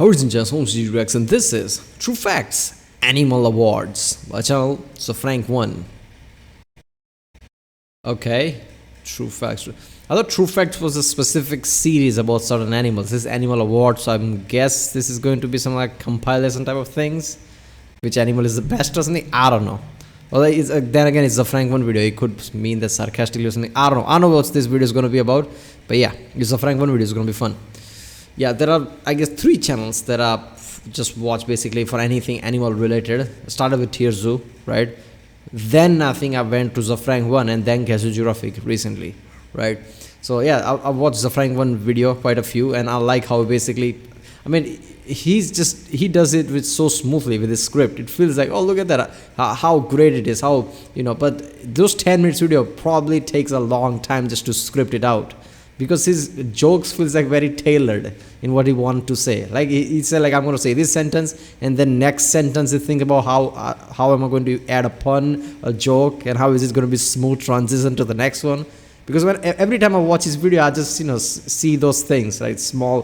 Origin Just Home Rex, and this is True Facts Animal Awards. My channel, zefrank1. Okay, True Facts. I thought True Facts was a specific series about certain animals. This is Animal Awards, so I guess this is going to be some like compilation type of things. Which animal is the best or something? I don't know. Well, then again, it's a zefrank1 video. It could mean that sarcastically or something. I don't know. I don't know what this video is going to be about. But yeah, it's a zefrank1 video. It's going to be fun. Yeah, there are, I guess, 3 channels that are just watch basically for anything animal related. I started with Tier Zoo, right? Then I think I went to zefrank1 and then Casual Geographic recently, right? So yeah, I watched zefrank1 video quite a few, and I like how basically, I mean, he does it with so smoothly with his script. It feels like, oh, look at that, how great it is, how, you know. But those 10 minutes video probably takes a long time just to script it out, because his jokes feels like very tailored in what he want to say. Like he said, like, I'm going to say this sentence, and then next sentence you think about how am I going to add a pun, a joke, and how is it going to be smooth transition to the next one. Because every time I watch his video, I just, see those things, right? Small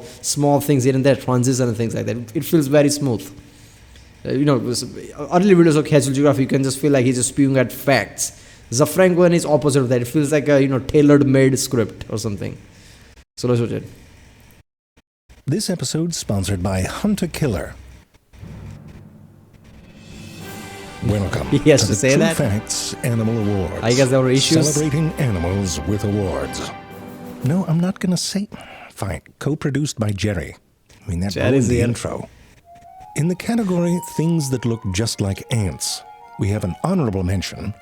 things here and there, transition and things like that. It feels very smooth. Early videos of Casual Geography, you can just feel like he's just spewing at facts. zefrank1 is opposite of that. It feels like a tailored made script or something. So let's watch it. This episode sponsored by Hunter Killer. Welcome he has to the say True that? Facts Animal Awards. I guess there were issues. Celebrating animals with awards. No, I'm not going to say. Fine. Co-produced by Jerry. I mean, that ruined the intro. In the category Things That Look Just Like Ants, we have an honorable mention.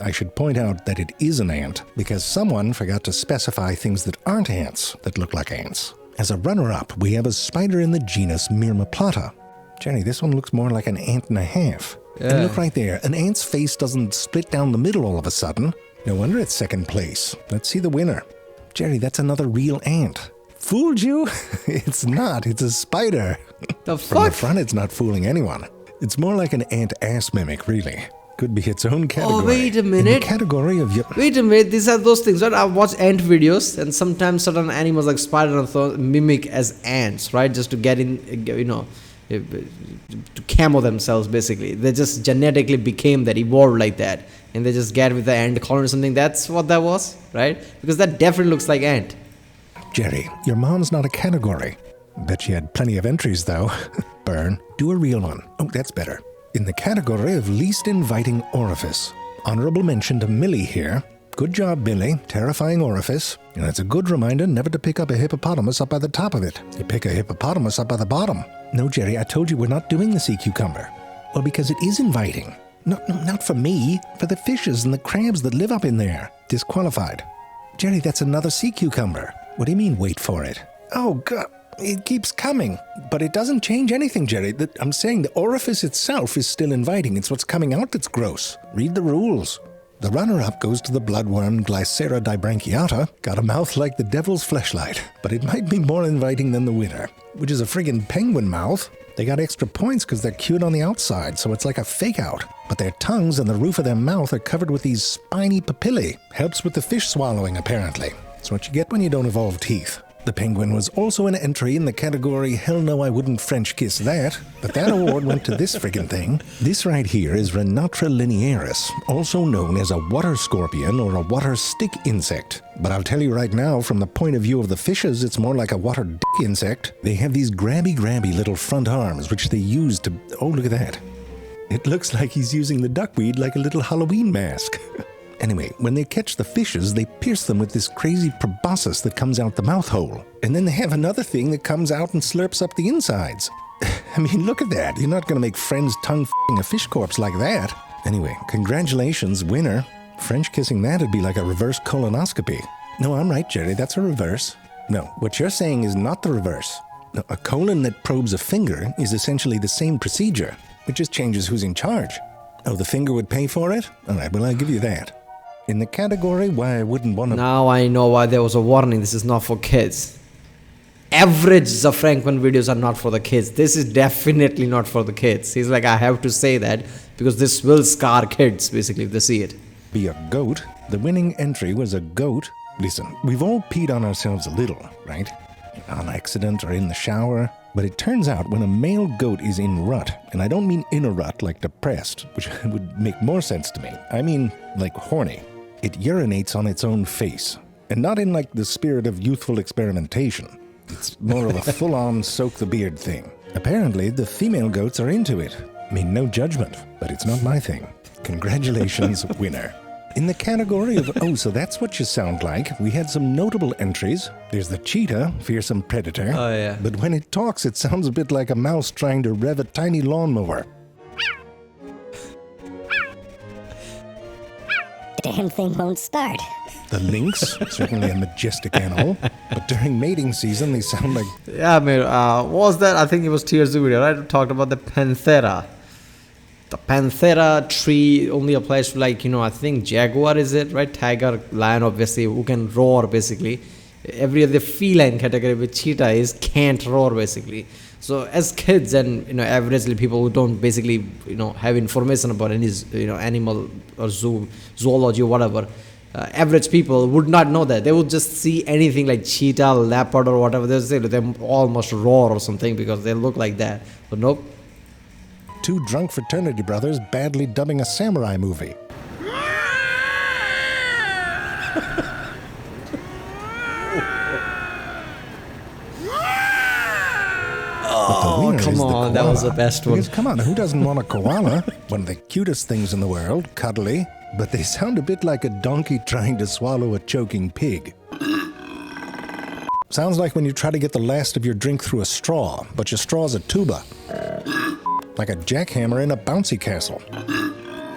I should point out that it is an ant because someone forgot to specify things that aren't ants that look like ants. As a runner-up, we have a spider in the genus Myrmeplata. Jerry, this one looks more like an ant and a half. Yeah. And look right there, an ant's face doesn't split down the middle all of a sudden. No wonder it's second place. Let's see the winner. Jerry, that's another real ant. Fooled you? It's not, it's a spider. The From the fuck? front, it's not fooling anyone. It's more like an ant ass mimic, really. Could be its own category. Oh, wait a minute. In the category of Wait a minute, these are those things, right? I watch ant videos, and sometimes certain animals like spider and so mimic as ants, right? Just to get in, to camo themselves, basically. They just genetically became that, evolved like that, and they just get with the ant colony or something. That's what that was, right? Because that definitely looks like ant. Jerry, your mom's not a category. Bet she had plenty of entries, though. Burn. Do a real one. Oh, that's better. In the category of least inviting orifice, honorable mention to Millie here. Good job, Billy. Terrifying orifice. And it's a good reminder never to pick up a hippopotamus up by the top of it. You pick a hippopotamus up by the bottom. No, Jerry, I told you we're not doing the sea cucumber. Well, because it is inviting. Not for me. For the fishes and the crabs that live up in there. Disqualified. Jerry, that's another sea cucumber. What do you mean, wait for it? Oh, God. It keeps coming. But it doesn't change anything, Jerry. I'm saying the orifice itself is still inviting. It's what's coming out that's gross. Read the rules. The runner-up goes to the bloodworm Glycera dibranchiata. Got a mouth like the devil's fleshlight, but it might be more inviting than the winner, which is a friggin' penguin mouth. They got extra points because they're cute on the outside, so it's like a fake-out. But their tongues and the roof of their mouth are covered with these spiny papillae. Helps with the fish swallowing, apparently. It's what you get when you don't evolve teeth. The penguin was also an entry in the category Hell No I Wouldn't French Kiss That, but that award went to this friggin' thing. This right here is Renatra linearis, also known as a water scorpion or a water stick insect. But I'll tell you right now, from the point of view of the fishes, it's more like a water dick insect. They have these grabby little front arms, which they use to... Oh, look at that. It looks like he's using the duckweed like a little Halloween mask. Anyway, when they catch the fishes, they pierce them with this crazy proboscis that comes out the mouth hole. And then they have another thing that comes out and slurps up the insides. I mean, look at that. You're not going to make friends tongue-f***ing a fish corpse like that. Anyway, congratulations, winner. French kissing that would be like a reverse colonoscopy. No, I'm right, Jerry. That's a reverse. No, what you're saying is not the reverse. No, a colon that probes a finger is essentially the same procedure. It just changes who's in charge. Oh, the finger would pay for it? All right, well, I'll give you that. In the category why I wouldn't want to... Now I know why there was a warning. This is not for kids. Average zefrank1 videos are not for the kids. This is definitely not for the kids. He's like, I have to say that because this will scar kids, basically, if they see it. Be a goat. The winning entry was a goat. Listen, we've all peed on ourselves a little, right? On accident or in the shower. But it turns out when a male goat is in rut, and I don't mean in a rut like depressed, which would make more sense to me. I mean like horny. It urinates on its own face. And not in like the spirit of youthful experimentation. It's more of a full-on soak the beard thing. Apparently, the female goats are into it. I mean, no judgment, but it's not my thing. Congratulations, winner. In the category of, oh, so that's what you sound like, we had some notable entries. There's the cheetah, fearsome predator. Oh, yeah. But when it talks, it sounds a bit like a mouse trying to rev a tiny lawnmower. Damn thing won't start. The lynx, certainly a majestic animal, but during mating season, they sound like... Yeah, I mean, what was that? I think it was Tears video, right? It talked about the panthera. The panthera tree only applies to, like, I think jaguar is it, right? Tiger, lion, obviously, who can roar, basically. Every other feline category with cheetah is can't roar, basically. So as kids and, averagely people who don't basically, have information about any, animal or zoology or whatever, average people would not know that. They would just see anything like cheetah, leopard or whatever. They'll say they all must roar or something because they look like that. But nope. Two drunk fraternity brothers badly dubbing a samurai movie. Oh, come on, that was the best one. Because, come on, who doesn't want a koala? One of the cutest things in the world, cuddly. But they sound a bit like a donkey trying to swallow a choking pig. Sounds like when you try to get the last of your drink through a straw, but your straw's a tuba. Like a jackhammer in a bouncy castle.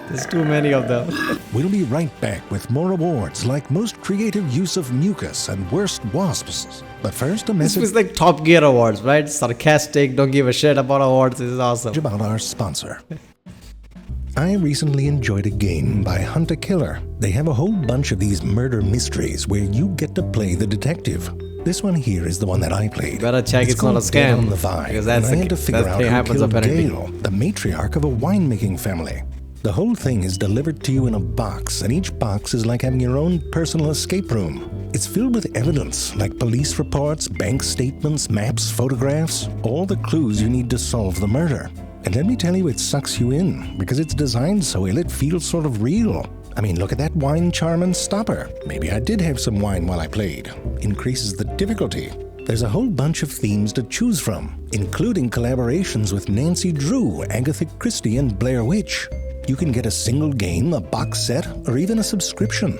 There's too many of them. We'll be right back with more awards like most creative use of mucus and worst wasps. But first, a This message was like Top Gear Awards, right? Sarcastic, don't give a shit about awards. This is awesome. about our sponsor. I recently enjoyed a game by Hunt a Killer. They have a whole bunch of these murder mysteries where you get to play the detective. This one here is the one that I played. Better check it's not a called Dead scam, on the Vine, because that's and I had to figure that out thing who happens killed apparently. Gail, the matriarch of a winemaking family. The whole thing is delivered to you in a box, and each box is like having your own personal escape room. It's filled with evidence, like police reports, bank statements, maps, photographs, all the clues you need to solve the murder. And let me tell you, it sucks you in, because it's designed so ill it feels sort of real. I mean, look at that wine charm and stopper. Maybe I did have some wine while I played. Increases the difficulty. There's a whole bunch of themes to choose from, including collaborations with Nancy Drew, Agatha Christie, and Blair Witch. You can get a single game, a box set, or even a subscription.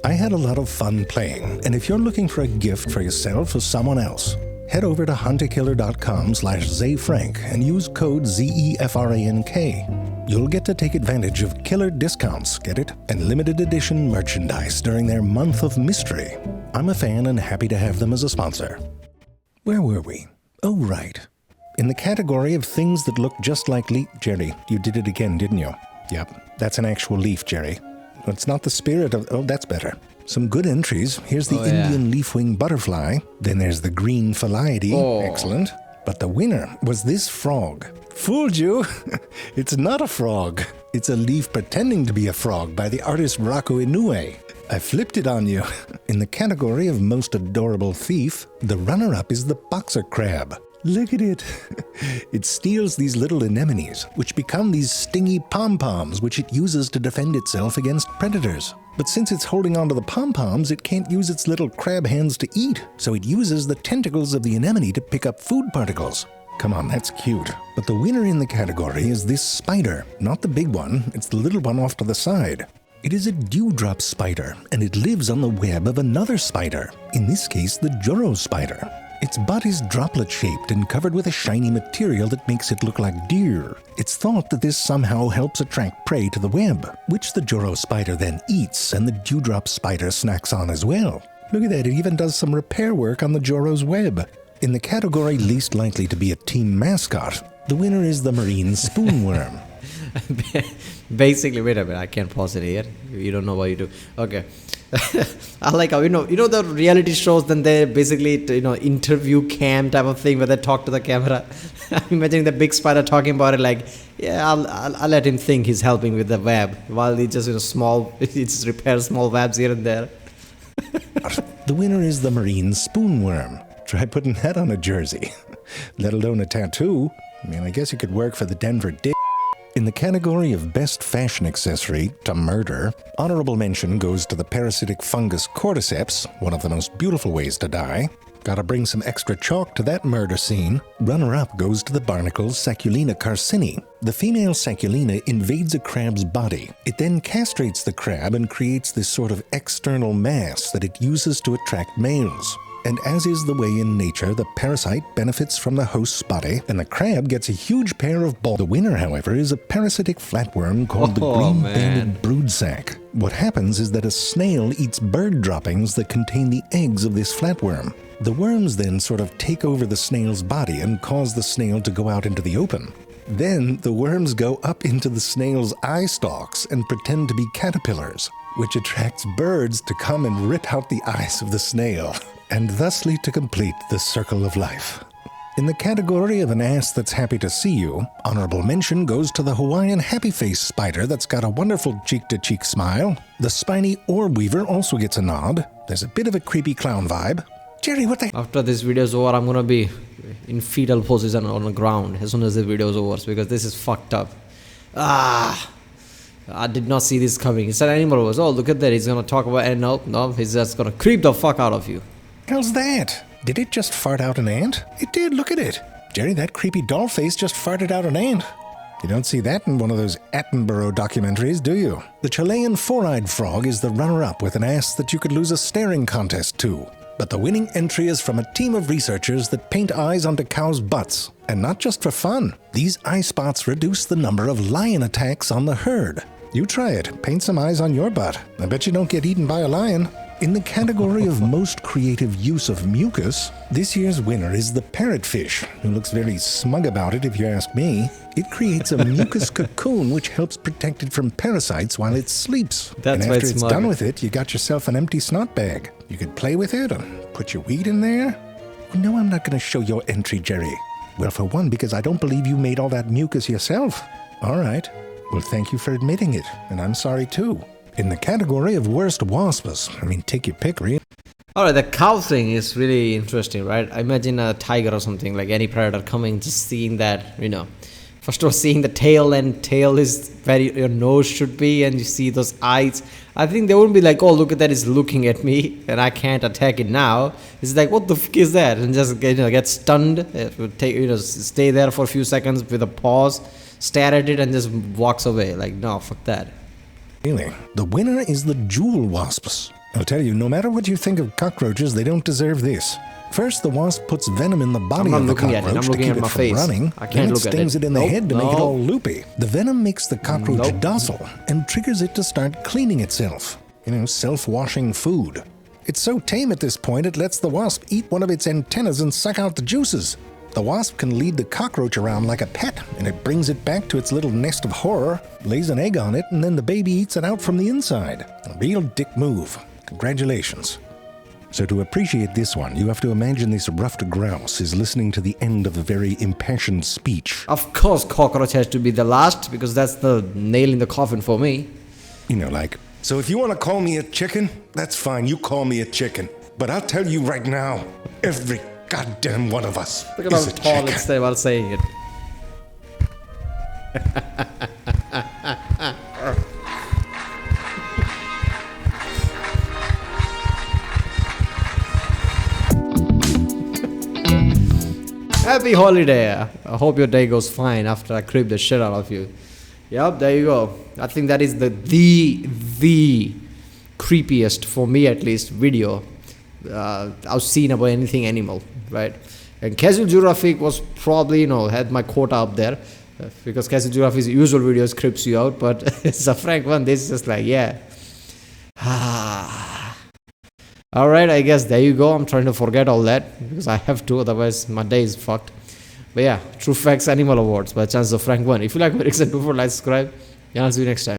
I had a lot of fun playing, and if you're looking for a gift for yourself or someone else, head over to huntakiller.com/zefrank and use code ZEFRANK. You'll get to take advantage of killer discounts, get it, and limited edition merchandise during their month of mystery. I'm a fan and happy to have them as a sponsor. Where were we? Oh, right. In the category of things that look just like leaf... Jerry, you did it again, didn't you? Yep, that's an actual leaf, Jerry. It's not the spirit of... Oh, that's better. Some good entries. Here's the Indian leafwing butterfly. Then there's the green phylliety. Oh. Excellent. But the winner was this frog. Fooled you? It's not a frog. It's a leaf pretending to be a frog by the artist Rocco Inoue. I flipped it on you. In the category of most adorable thief, the runner-up is the boxer crab. Look at it. It steals these little anemones, which become these stingy pom-poms, which it uses to defend itself against predators. But since it's holding onto the pom-poms, it can't use its little crab hands to eat, so it uses the tentacles of the anemone to pick up food particles. Come on, that's cute. But the winner in the category is this spider. Not the big one, it's the little one off to the side. It is a dewdrop spider, and it lives on the web of another spider, in this case the Joro spider. Its butt is droplet-shaped and covered with a shiny material that makes it look like deer. It's thought that this somehow helps attract prey to the web, which the Joro spider then eats and the dewdrop spider snacks on as well. Look at that, it even does some repair work on the Joro's web. In the category least likely to be a team mascot, the winner is the marine spoonworm. Basically, wait a minute, I can't pause it here. You don't know what you do. Okay. I like how, the reality shows, then they basically, interview cam type of thing where they talk to the camera. I'm imagining the big spider talking about it like, yeah, I'll let him think he's helping with the web while he just, he just repairs small webs here and there. The winner is the marine spoonworm. Try putting that on a jersey. let alone a tattoo. I mean, I guess you could work for the Denver Dick. In the category of best fashion accessory to murder, honorable mention goes to the parasitic fungus cordyceps, one of the most beautiful ways to die. Gotta bring some extra chalk to that murder scene. Runner-up goes to the barnacle Saculina carcini. The female Saculina invades a crab's body. It then castrates the crab and creates this sort of external mass that it uses to attract males. And as is the way in nature, the parasite benefits from the host's body, and the crab gets a huge pair of balls. The winner, however, is a parasitic flatworm called the green-banded broodsack. What happens is that a snail eats bird droppings that contain the eggs of this flatworm. The worms then sort of take over the snail's body and cause the snail to go out into the open. Then the worms go up into the snail's eye stalks and pretend to be caterpillars, which attracts birds to come and rip out the eyes of the snail, and thusly to complete the circle of life. In the category of an ass that's happy to see you, honorable mention goes to the Hawaiian happy face spider that's got a wonderful cheek-to-cheek smile. The spiny orb weaver also gets a nod. There's a bit of a creepy clown vibe. Jerry, what the... After this video is over, I'm gonna be in fetal position on the ground as soon as the video is over, because this is fucked up. I did not see this coming. He said animal was, oh, look at that, he's gonna talk about, and no, he's just gonna creep the fuck out of you. How's that? Did it just fart out an ant? It did, look at it. Jerry, that creepy doll face just farted out an ant. You don't see that in one of those Attenborough documentaries, do you? The Chilean four-eyed frog is the runner-up with an ass that you could lose a staring contest to. But the winning entry is from a team of researchers that paint eyes onto cows' butts. And not just for fun. These eye spots reduce the number of lion attacks on the herd. You try it. Paint some eyes on your butt. I bet you don't get eaten by a lion. In the category of most creative use of mucus, this year's winner is the parrotfish, who looks very smug about it if you ask me. It creates a mucus cocoon which helps protect it from parasites while it sleeps. That's and why after it's it's smug. done with it, you got yourself an empty snot bag. You could play with it and put your weed in there. No, I'm not going to show your entry, Jerry. Well, for one, because I don't believe you made all that mucus yourself. All right. Well, thank you for admitting it, and I'm sorry too. In the category of worst wasps, I mean, take your pick, really. Alright, the cow thing is really interesting, right? I imagine a tiger or something, like any predator coming, just seeing that, first of all, seeing the tail, and tail is where your nose should be, and you see those eyes. I think they wouldn't be like, oh, look at that, it's looking at me, and I can't attack it now. It's like, what the fuck is that? And just get stunned, stay there for a few seconds with a pause, stare at it, and just walks away. Like, no, fuck that. Really, the winner is the jewel wasps. I'll tell you, no matter what you think of cockroaches, they don't deserve this. First, the wasp puts venom in the body of the cockroach to keep it from running. Then it stings it in the head to make it all loopy. The venom makes the cockroach docile and triggers it to start cleaning itself. Self-washing food. It's so tame at this point, it lets the wasp eat one of its antennas and suck out the juices. The wasp can lead the cockroach around like a pet, and it brings it back to its little nest of horror, lays an egg on it, and then the baby eats it out from the inside. A real dick move. Congratulations. So to appreciate this one, you have to imagine this ruffed grouse is listening to the end of a very impassioned speech. Of course, cockroach has to be the last, because that's the nail in the coffin for me. So if you want to call me a chicken, that's fine, you call me a chicken. But I'll tell you right now, every goddamn one of us Look at is how a tall chicken. it's there while saying it. Happy holiday. I hope your day goes fine after I creep the shit out of you. Yep, there you go. I think that is the creepiest, for me at least, video I've seen about anything animal, right? And Casual Geographic was probably, had my quota up there, because Casual Geographic's usual videos creeps you out, but zefrank1, this is just like, yeah. Alright, I guess there you go. I'm trying to forget all that, because I have to, otherwise my day is fucked. But yeah, True Facts Animal Awards by chance zefrank1. If you like my reason, do for like, subscribe, and I'll see you next time.